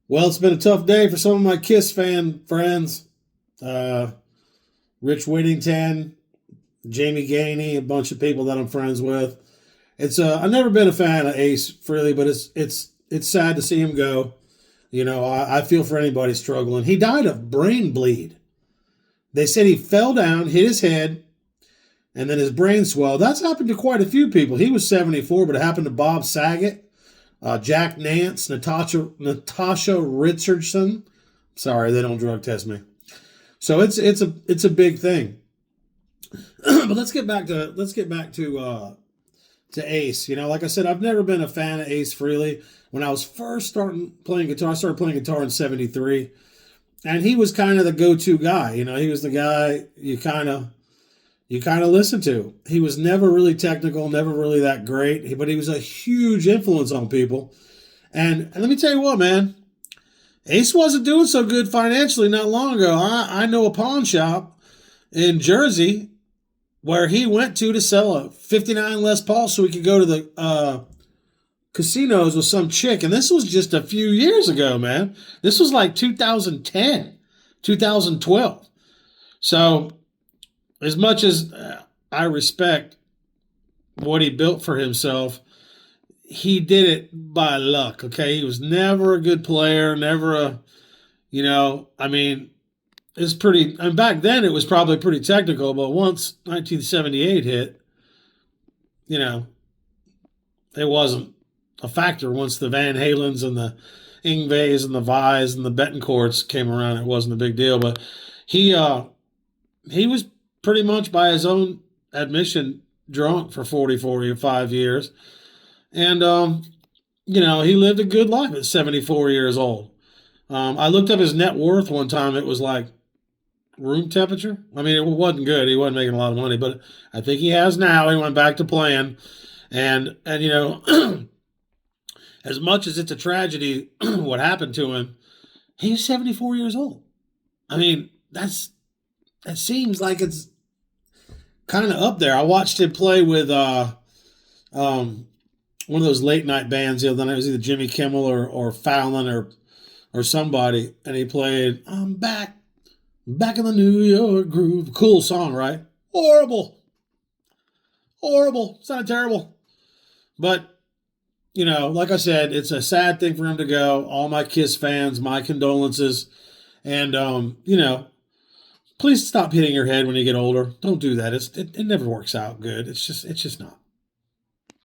Well, it's been a tough day for some of my Kiss fan friends. Uh, Rich Whittington, Jamie Gainey, a bunch of people that I'm friends with. I've never been a fan of Ace Frehley, but it's sad to see him go. I feel for anybody struggling. He died of brain bleed. They said he fell down, hit his head, and then his brain swelled. That's happened to quite a few people. He was 74, but it happened to Bob Saget, Jack Nance, Natasha Richardson. Sorry, they don't drug test me. So it's a big thing. But let's get back to Ace. Like I said, I've never been a fan of Ace Frehley. When I was first starting playing guitar, I started playing guitar in '73, and he was kind of the go-to guy. He was the guy you kind of listen to. He was never really technical, never really that great, but he was a huge influence on people. And let me tell you what, man, Ace wasn't doing so good financially not long ago. I know a pawn shop in Jersey where he went to sell a '59 Les Paul so he could go to the casinos with some chick. And this was just a few years ago, man. This was like 2010, 2012. So as much as I respect what he built for himself, he did it by luck, okay? He was never a good player, never I mean, it's pretty, and back then it was probably pretty technical, but once 1978 hit, you know, it wasn't a factor. Once the Van Halens and the Ingves and the Vais and the Betancourts came around, it wasn't a big deal, but he was pretty much, by his own admission, drunk for 45 years. And, he lived a good life at 74 years old. I looked up his net worth one time. It was like room temperature. I mean, it wasn't good. He wasn't making a lot of money, but I think he has now. He went back to playing. And as much as it's a tragedy what happened to him, he was 74 years old. I mean, that seems like it's kind of up there. I watched him play with one of those late night bands the other night. It was either Jimmy Kimmel or Fallon or somebody, and he played "I'm back in the New York groove." Cool song, right? Horrible, sounded terrible. But like I said, it's a sad thing for him to go. All my Kiss fans, my condolences, and please stop hitting your head when you get older. Don't do that. It never works out good. It's just not.